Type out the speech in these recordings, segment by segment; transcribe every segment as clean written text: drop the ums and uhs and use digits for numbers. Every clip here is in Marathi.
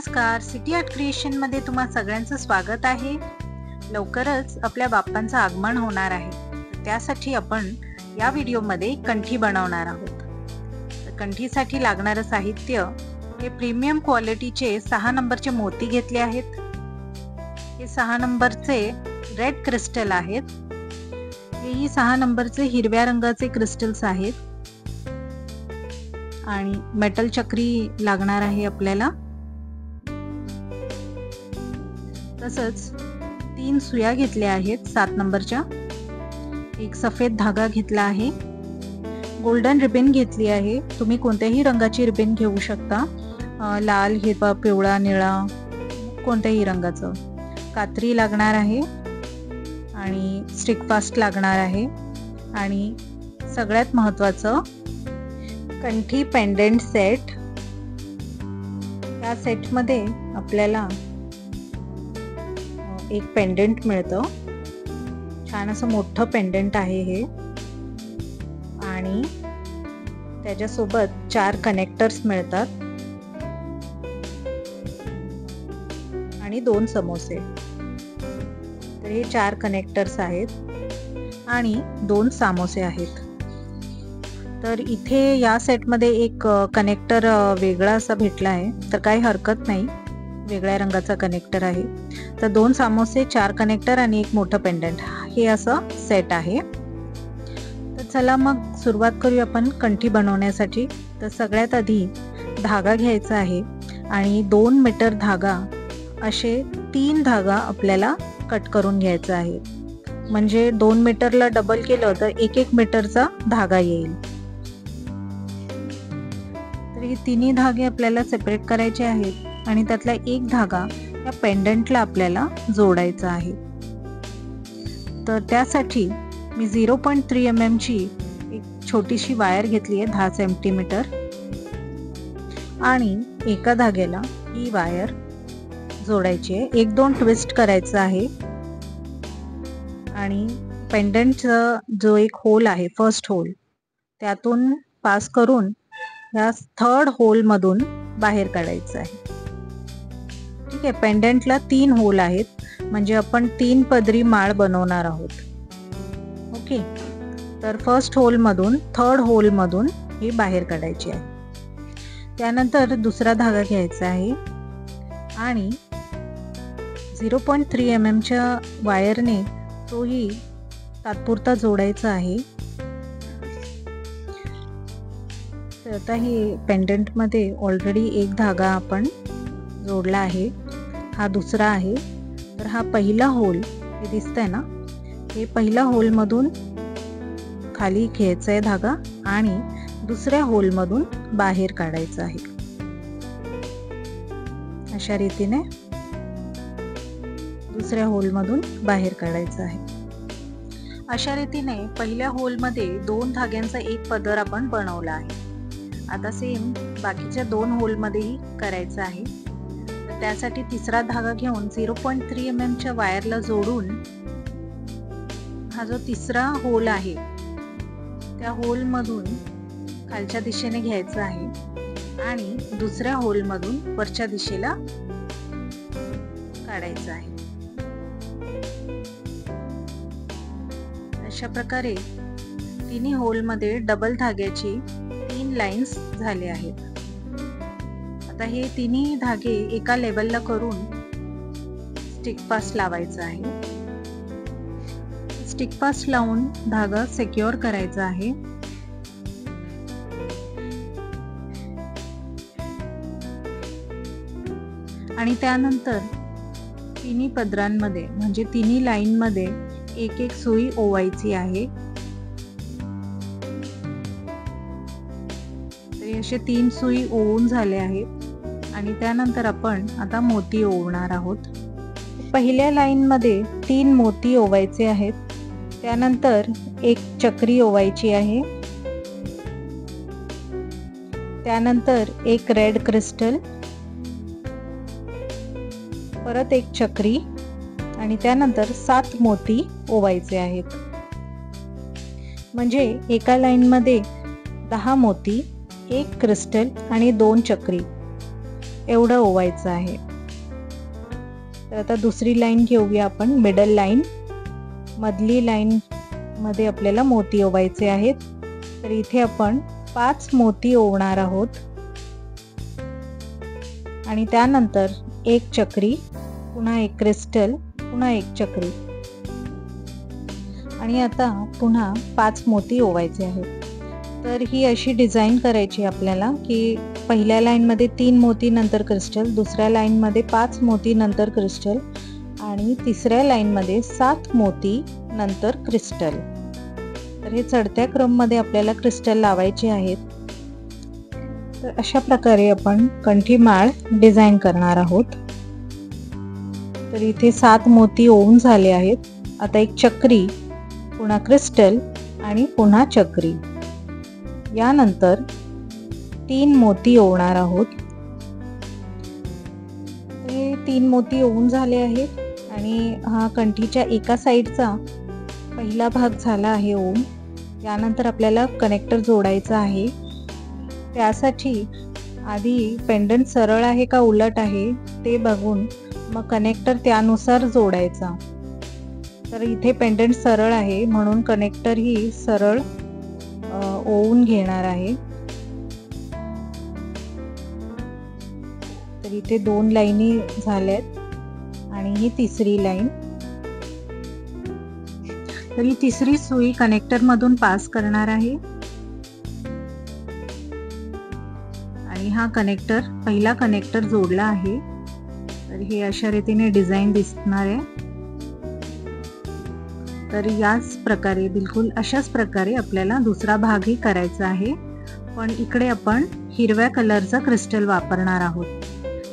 नमस्कार, सिटी आर्ट क्रिएशन मध्ये तुम्हा सगळ्यांचं स्वागत आहे। लवकरच आपल्या बाप्पांचं आगमन होणार आहे, त्यासाठी आपण या व्हिडिओमध्ये कंठी बनवणार आहोत। कंठीसाठी लागणारे साहित्य हे प्रीमियम क्वालिटीचे 6 नंबरचे मोती घेतले आहेत। हे 6 नंबरचे रेड क्रिस्टल आहेत। हेही 6 नंबरचे हिरव्या रंगाचे क्रिस्टल्स आहेत आणि मेटल चक्री लागणार आहे आपल्याला। तसंच 3 सुया घेतल्या आहेत 7 नंबरच्या। एक सफेद धागा घेतला आहे। गोल्डन रिबन घेतली आहे। तुम्ही कोणत्याही रंगाची रिबन घेऊ शकता, लाल, हिरवा, पिवळा, निळा, कोणत्याही रंगाचं। कात्री लागणार आहे आणि स्टिक फास्ट लागणार आहे आणि सगळ्यात महत्त्वाचं कंठी पेंडंट सेट। या सेटमध्ये आपल्याला एक पेंडंट मिळतं, छान असं मोठं पेंडंट आहे हे, आणि त्याच्यासोबत 4 कनेक्टर्स मिळतात आणि 2 समोसे। तर हे 4 कनेक्टर्स आहेत आणि 2 समोसे आहेत। तर इथे या सेटमध्ये एक कनेक्टर वेगळा असा भेटला आहे, तर काही हरकत नाही, वेगळ्या रंगाचा कनेक्टर आहे। तर 2 समोसे, 4 कनेक्टर आणि एक मोठं पेंडंट, हे असं सेट आहे। तर चला मग सुरुवात करूया आपण कंठी बनवण्यासाठी। तर सगळ्यात आधी धागा घ्यायचा आहे आणि 2 मीटर धागा, असे 3 धागा आपल्याला कट करून घ्यायचा आहे। म्हणजे 2 मीटरला डबल केलं तर 1-1 मीटरचा धागा येईल। तर हे तिन्ही धागे आपल्याला सेपरेट करायचे आहेत आणि त्यातला एक धागा या पेंडंटला आपल्याला जोडायचा आहे। तर त्यासाठी मी 0.3 mm ची एक छोटीशी वायर घेतली आहे, 10 सेंटीमीटर, आणि एका धाग्याला ही वायर जोडायची आहे। 1-2 ट्विस्ट करायचं आहे आणि पेंडंटचा जो एक होल आहे, फर्स्ट होल, त्यातून पास करून या 3rd होल मधून बाहेर काढायचं आहे। ठीक आहे, पेंडंटला 3 होल आहेत, म्हणजे आपण 3 पदरी माळ बनवणार आहोत। ओके, तर फर्स्ट होल मधून 3rd होल मधून हे बाहेर काढायचे आहे। त्यानंतर दुसरा धागा घ्यायचा आहे आणि 0.3 mm च्या वायरने तोही तात्पुरता जोडायचा आहे। तर आता हे पेंडंट मध्ये ऑलरेडी एक धागा आपण जोडला आहे, हा दुसरा आहे। तर हा पहिला होल, हे दिसतंय ना, हे पहिला होल मधून खाली घ्यायचा आहे धागा आणि दुसऱ्या होल मधून बाहेर काढायचा आहे। अशा रीतीने दुसऱ्या होल मधून बाहेर काढायचं आहे। अशा रीतीने पहिल्या होल मध्ये 2 धाग्यांचा एक पदर आपण बनवला आहे। आता सेम बाकीच्या 2 होल मध्येही करायचं आहे। तर त्यासाठी तिसरा धागा घेऊन 0.3 mm च्या वायरला जोडून हा जो तिसरा होल आहे त्या होल मधून खालच्या दिशेने घ्यायचा आहे आणि दुसऱ्या होल मधून वरच्या दिशेला काढायचं आहे। अशा प्रकारे तिन्ही होल मध्ये डबल धाग्याची 3 लाईन्स झाले आहेत। आता हे तिन्ही धागे एका लेवलला करून स्टिक फास्ट लावायचा आहे। स्टिक फास्ट लावून धागा सिक्युअर करायचा आहे। आणि त्यानंतर तिन्ही पदरांमध्ये, म्हणजे तिन्ही लाईन मध्ये एक सुई ओवायची आहे। तर असे 3 सुई ओवून झाले आहेत आणि त्यानंतर आपण आता मोती ओवणार आहोत। पहिल्या लाईन मध्ये 3 मोती ओवायचे आहेत, त्यानंतर एक चक्री ओवायची आहे, त्यानंतर एक रेड क्रिस्टल, परत एक चक्री आणि त्यानंतर 7 मोती ओवायचे आहेत। म्हणजे एका लाईन मध्ये 10 मोती, 1 क्रिस्टल आणि 2 चक्री, एवढं ओवायचं आहे. तर आता दुसरी लाईन घेऊया आपण, मिडल लाईन. मधली लाईन मध्ये आपल्याला मोती ओवायचे आहेत. तर इथे आपण 5 मोती ओवणार आहोत आणि त्यानंतर एक चक्री, पुन्हा एक क्रिस्टल, पुन्हा एक चक्री आणि आता पुन्हा 5 मोती ओवायचे आहेत. तर ही अशी डिझाईन करायची आपल्याला की पहिल्या लाईनमध्ये 3 मोती नंतर क्रिस्टल, दुसऱ्या लाईनमध्ये 5 मोती नंतर क्रिस्टल आणि तिसऱ्या लाईनमध्ये 7 मोती नंतर क्रिस्टल. तर हे चढत्या क्रममध्ये आपल्याला क्रिस्टल लावायचे आहेत. तर अशा प्रकारे आपण कंठीमाळ डिझाईन करणार आहोत. तर इथे 7 मोती ओवून झाले आहेत. आता एक चक्री, पुन्हा क्रिस्टल आणि पुन्हा चक्री. यानंतर 3 मोती ओवणार आहोत. हे 3 मोती ओवून झाले आहेत आणि हा कंठीच्या एका साईडचा पहिला भाग झाला आहे ओवून. यानंतर आपल्याला कनेक्टर जोडायचा आहे. त्यासाठी आधी पेंडंट सरळ आहे का उलट आहे ते बघून मग कनेक्टर त्यानुसार जोडायचा. तर इथे पेंडंट सरळ आहे म्हणून कनेक्टर ही सरळ ओवून घेणार आहे. तर इथे 2 लाईनी झाल्यात आणि ही तिसरी लाईन. तर ही तिसरी सुई कनेक्टर मधून पास करणार आहे आणि हा कनेक्टर, पहिला कनेक्टर जोडला आहे. तर हे अशा रीतीने डिझाईन दिसणार आहे. तर याच प्रकारे, बिलकुल अशाच प्रकारे आपल्याला दुसरा भागही करायचा आहे. पण इकडे आपण हिरव्या कलरचा क्रिस्टल वापरणार आहोत.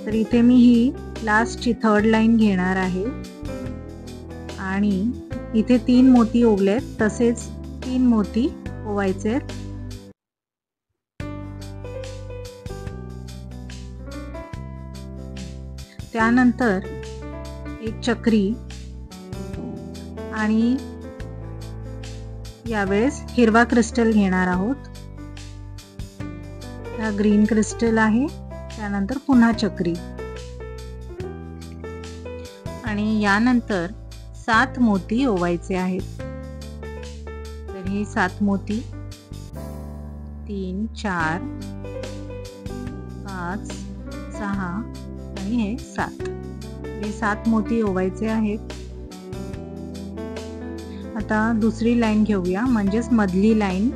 तर इथे मी ही लास्टची 3rd लाईन घेणार आहे आणि इथे 3 मोती ओवलेत, तसेच 3 मोती ओवायचे आहेत. त्यानंतर एक चक्री आणि यावेळेस हिरवा क्रिस्टल घेणार आहोत. हा ग्रीन क्रिस्टल आहे. त्यानंतर पुन्हा चक्री आणि यानंतर 7 मोती ओवायचे आहेत. तर हे 7 मोती 3, 4, 5, 6 आणि हे 7. हे 7 मोती ओवायचे आहेत. आता दुसरी लाईन घेऊया, म्हणजेच मधली लाईन.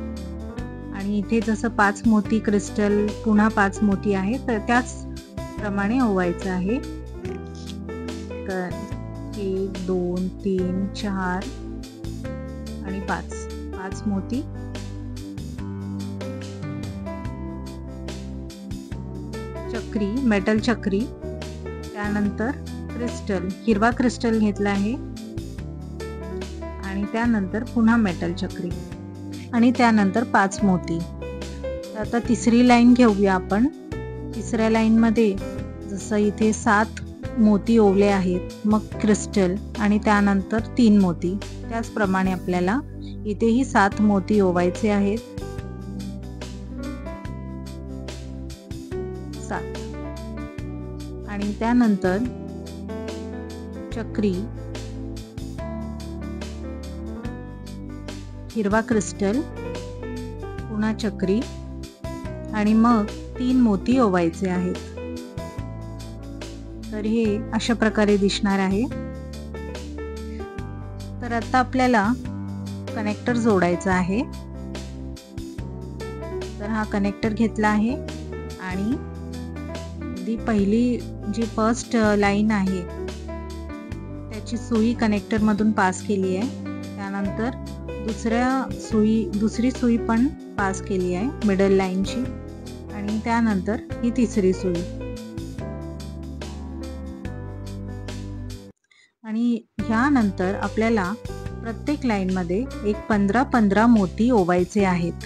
आणि इथे जसं 5 मोती क्रिस्टल, पुन्हा 5 मोती आहे, तर त्याच प्रमाणे ओवायचं आहे. तर 1, 2, 3, 4 आणि 5 मोती. चक्री, मेटल चक्री, त्यानंतर क्रिस्टल, हिरवा क्रिस्टल घेतला आहे आणि त्यानंतर पुन्हा मेटल चक्री आणि त्यानंतर 5 मोती. आता तिसरी लाईन घेऊया आपण. तिसऱ्या लाईन मध्ये जसं इथे 7 मोती ओवले आहेत, मग क्रिस्टल आणि त्यानंतर 3 मोती, त्याचप्रमाणे आपल्याला इथेही 7 मोती ओवायचे आहेत. 7 आणि त्यानंतर चक्री, हिरवा क्रिस्टल, पुन्हा चक्री आणि मग 3 मोती ओवायचे आहेत. तर हे अशा प्रकारे दिसणार आहे. तर आता आपल्याला कनेक्टर जोडायचा आहे. तर हा कनेक्टर घेतला आहे आणि दी पहिली जी फर्स्ट लाईन आहे त्याची सुई कनेक्टर मधून पास केली आहे. त्यानंतर दुसरी सुई पण पास केली आहे मिडल लाईनची आणि त्यानंतर ही तिसरी सुई. आणि ह्यानंतर आपल्याला प्रत्येक लाईन मध्ये एक 15-15 मोती ओवायचे आहेत.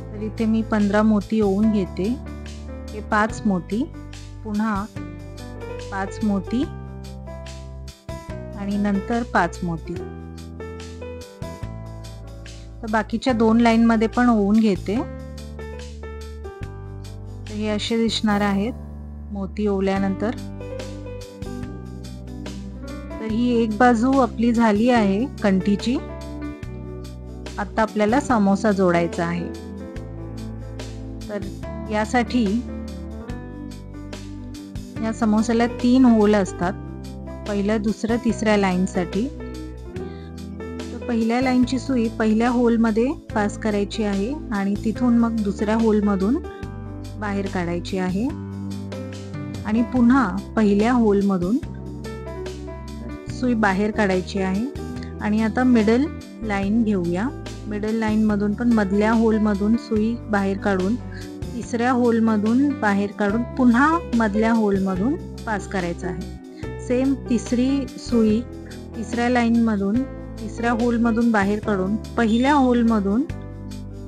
तर इथे मी 15 मोती ओवून घेते. हे 5 मोती, पुन्हा 5 मोती आणि नंतर 5 मोती. तर बाकीच्या 2 लाईन मध्ये पण ओवून घेते. हे असे दिसणार आहेत मोती ओवल्यानंतर. तर ही एक बाजू आपली झाली आहे कंठीची. आता आपल्याला समोसा जोडायचा आहे. तर यासाठी या समोस्याला 3 होल असतात, पहिल्या, दुसऱ्या, तिसऱ्या लाईनसाठी. तर पहिल्या लाईनची सुई पहिल्या होलमध्ये पास करायची आहे आणि तिथून मग दुसऱ्या होलमधून बाहेर काढायची आहे आणि पुन्हा पहिल्या होलमधून सुई बाहेर काढायची आहे. आणि आता मिडल लाईन घेऊया. मिडल लाईन मधून पण मधल्या होलमधून सुई बाहेर काढून तिसऱ्या होलमधून बाहेर काढून पुन्हा मधल्या होलमधून पास करायचं आहे. सेम तिसरी सुई तिसऱ्या लाईनमधून तिसऱ्या होलमधून बाहेर काढून पहिल्या होलमधून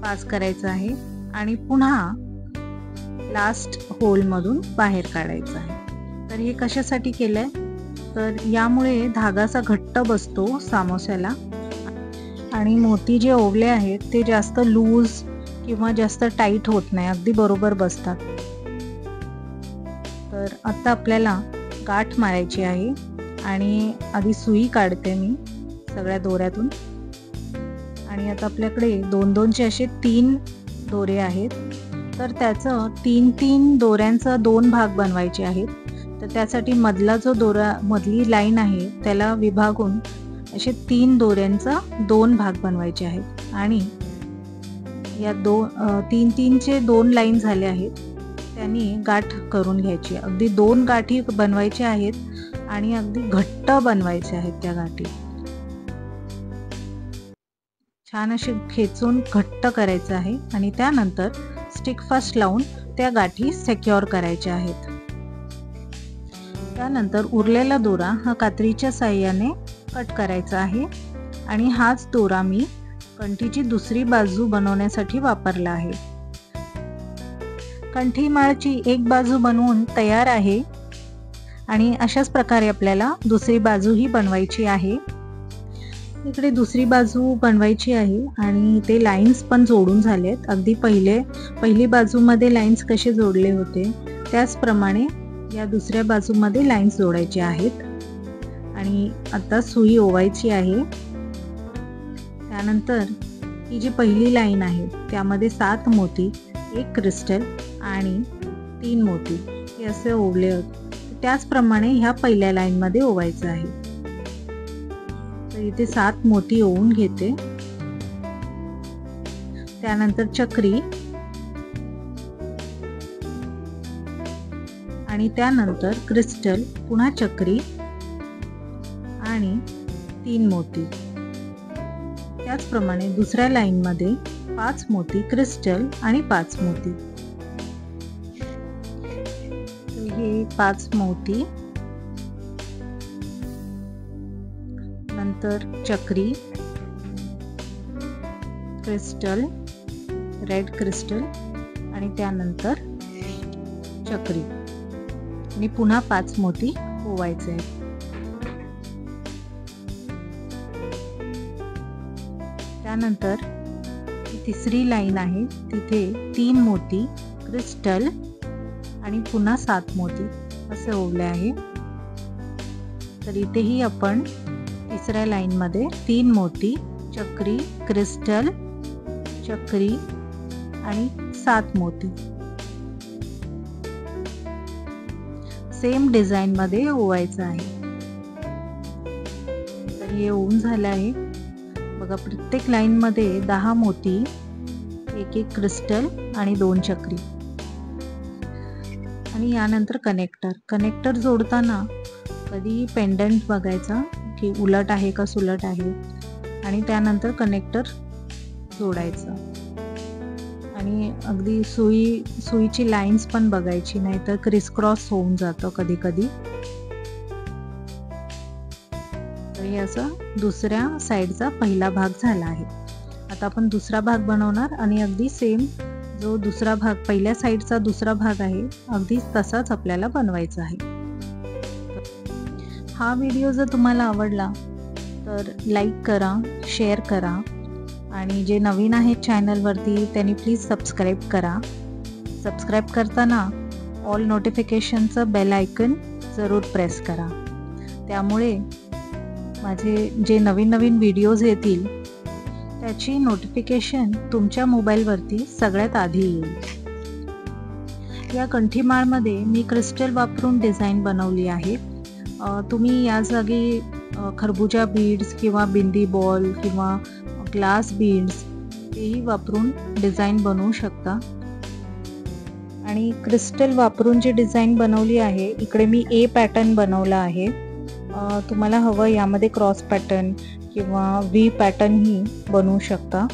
पास करायचं आहे आणि पुन्हा लास्ट होलमधून बाहेर काढायचं आहे. तर हे कशासाठी केलंय, तर यामुळे धागा असा घट्ट बसतो समोस्याला आणि मोती जे ओवले आहेत ते जास्त लूज किंवा जास्त टाईट होत नाही, अगदी बरोबर बसतात. तर आता आपल्याला गाठ मारायची आहे आणि आधी सुई काढते मी सगळ्या दोऱ्यातून. आणि आता आपल्याकडे 2-2चे असे 3 दोरे आहेत. तर त्याचं 3-3 दोऱ्यांचा 2 भाग बनवायचे आहेत. तर त्यासाठी मधला जो दोरा, मधली लाईन आहे त्याला विभागून असे 3 दोऱ्यांचा 2 भाग बनवायचे आहेत. आणि या 3-3चे 2 लाईन झाले आहेत, त्यांनी गाठ करून घ्यायची. अगदी 2 गाठी बनवायच्या आहेत आणि अगदी घट्ट बनवायचे आहेत त्या गाठी. छान असे खेचून घट्ट करायचं आहे आणि त्यानंतर स्टिक फास्ट लावून त्या गाठी सिक्युअर करायच्या आहेत. त्यानंतर उरलेला दोरा हा कात्रीच्या साहाय्याने कट करायचा आहे आणि हाच दोरा मी कंठीची दुसरी बाजू बनवण्यासाठी वापरला आहे. कंठी माळची एक बाजू बनवून तयार आहे आणि अशाच प्रकारे आपल्याला दुसरी बाजूही बनवायची आहे. इकडे दुसरी बाजू बनवायची आहे आणि ते लाईन्स पण जोडून झालेत. अगदी पहिली बाजूमध्ये लाईन्स कसे जोडले होते त्याचप्रमाणे या दुसऱ्या बाजूमध्ये लाईन्स जोडायचे आहेत. आणि आता सुई ओवायची आहे. त्यानंतर ही जी पहिली लाईन आहे त्यामध्ये 7 मोती, 1 क्रिस्टल आणि 3 मोती हे असे ओवले होते. त्याचप्रमाणे ह्या पहिल्या लाईन मध्ये ओवायचं आहे. तर इथे 7 मोती ओवून घेते. त्यानंतर चक्री आणि त्यानंतर क्रिस्टल, पुन्हा चक्री आणि 3 मोती. त्याचप्रमाणे दुसऱ्या लाईन मध्ये 5 मोती, क्रिस्टल आणि 5 मोती. हे 5 मोती, नंतर चक्री, क्रिस्टल, रेड क्रिस्टल आणि त्यानंतर चक्री आणि पुन्हा 5 मोती ओवायचे आहेत. त्यानंतर तिसरी लाईन आहे तिथे 3 मोती, क्रिस्टल आणि पुन्हा 7 मोती असे ओवले आहे. तर इथेही आपण तिसऱ्या लाईन मध्ये 3 मोती, चक्री, क्रिस्टल, चक्री आणि 7 मोती सेम डिझाइन मध्ये ओवायचं आहे. तर हे ओवून झालं आहे बघा. प्रत्येक लाईन मध्ये 10 मोती, 1 क्रिस्टल आणि 2 चक्री. आणि यानंतर कनेक्टर जोडताना कधी पेंडंट बघायचा की उलट आहे का सुलट आहे आणि त्यानंतर कनेक्टर जोडायचं. आणि अगदी सुईची लाईन्स पण बघायची, नाही तर क्रिस क्रॉस होऊन जातं कधी कधी. तर हे असं दुसऱ्या साईडचा पहिला भाग झाला आहे. आता आपण दुसरा भाग बनवणार आणि अगदी सेम जो दुसरा भाग, पहिल्या साईडचा दुसरा भाग आहे अगदी तसाच आपल्याला बनवायचा आहे. हा व्हिडिओ जर तुम्हाला आवडला तर लाईक करा, शेअर करा आणि जे नवीन आहेत चॅनलवरती त्यांनी प्लीज सबस्क्राईब करा. सबस्क्राईब करताना ऑल नोटिफिकेशनचं बेल आयकन जरूर प्रेस करा. त्यामुळे माझे जे नवीन नवीन व्हिडिओज येतील त्याची नोटिफिकेशन तुमच्या मोबाईलवरती सगळ्यात आधी येईल. या कंठीमाळमध्ये मी क्रिस्टल वापरून डिझाईन बनवली आहे. तुम्ही या जागी खरबुजा बीड्स किंवा बिंदी बॉल किंवा ग्लास बीड्स तेही वापरून डिझाईन बनवू शकता. आणि क्रिस्टल वापरून जी डिझाईन बनवली आहे, इकडे मी ए पॅटर्न बनवला आहे. तुम्हाला हवं यामध्ये क्रॉस पॅटर्न किंवा व्ही पॅटर्नही बनवू शकता.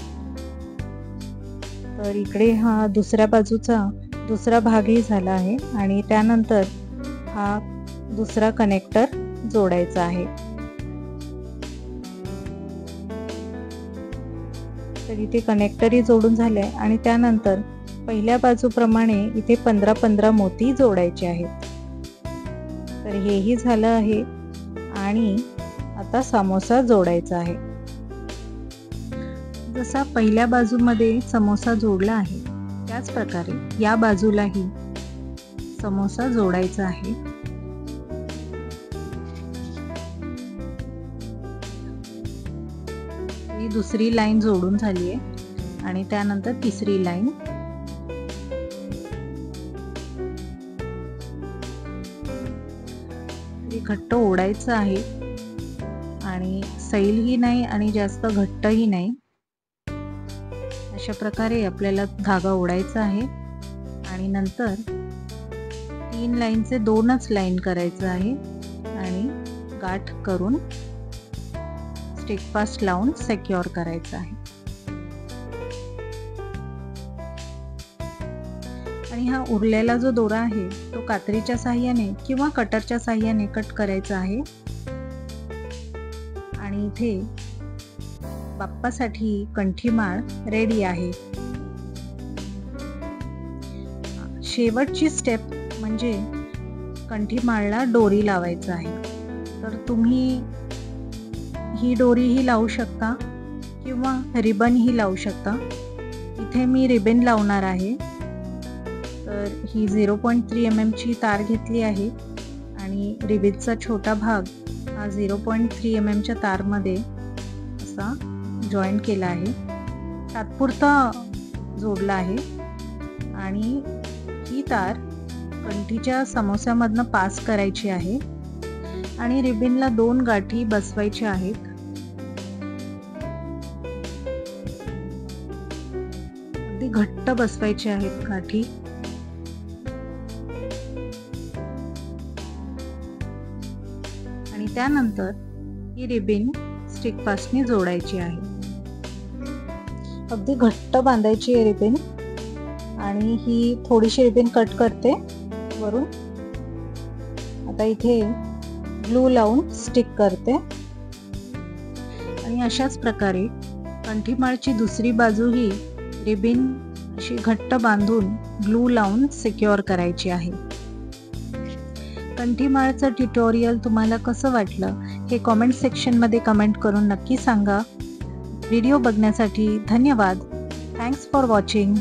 तर इकडे हा दुसऱ्या बाजूचा दुसरा भागही झाला आहे आणि त्यानंतर हा दुसरा कनेक्टर जोडायचा आहे. तर इथे कनेक्टरही जोडून झाले आणि त्यानंतर पहिल्या बाजूप्रमाणे इथे 15-15 मोती जोडायचे आहेत. तर हेही झालं आहे आणि आता समोसा जोडायचा आहे. जसा पहिल्या बाजूमध्ये समोसा जोडला आहे त्याच प्रकारे या बाजूलाही समोसा जोडायचा आहे. ही दुसरी लाईन जोडून झाली आहे आणि त्यानंतर तिसरी लाईन. घट्ट ओढायचं आहे आणि सैलही नाही आणि जास्त घट्टही नाही. अशा प्रकारे आपल्याला धागा ओढायचा आहे आणि नंतर 3 लाईनचे 2च लाईन करायचं आहे आणि गाठ करून स्टिक फास्ट लावून सिक्युअर करायचं आहे. आणि हा उरलेला जो दोरा आहे तो कात्रीच्या साहाय्याने किंवा कटरच्या साहाय्याने कट करायचा आहे. आणि इथे बाप्पासाठी कंठीमाळ रेडी आहे. शेवटची स्टेप म्हणजे कंठीमाळला डोरी लावायचं आहे. तर तुम्ही ही डोरीही लावू शकता किंवा रिबनही लावू शकता. इथे मी रिबन लावणार आहे. तर ही 0.3 mm ची तार घेतली आहे आणि रिबनचा छोटा भाग हा 0.3 mm च्या तारमध्ये असा जॉईन केला आहे. तात्पुरता जोडला आहे आणि ही तार कंठीच्या समोस्यामधनं पास करायची आहे आणि रिबनला 2 गाठी बसवायच्या आहेत. अगदी घट्ट बसवायचे आहेत गाठी. आणि त्यानंतर ही रिबन स्टिक फास्टने जोडायची आहे. अगदी घट्ट बांधायची आहे रिबन. आणि ही थोडीशी रिबन कट करते वरून. आता इथे ग्लू लावून स्टिक करते आणि अशाच प्रकारे कंठीमाळची दुसरी बाजू ही रिबन अशी घट्ट बांधून ग्लू लावून सिक्युअर करायची आहे. कंठीमाळचं ट्युटोरियल तुम्हाला कसं वाटलं हे कमेंट सेक्शनमध्ये कमेंट करून नक्की सांगा. व्हिडिओ बघण्यासाठी धन्यवाद. Thanks for watching.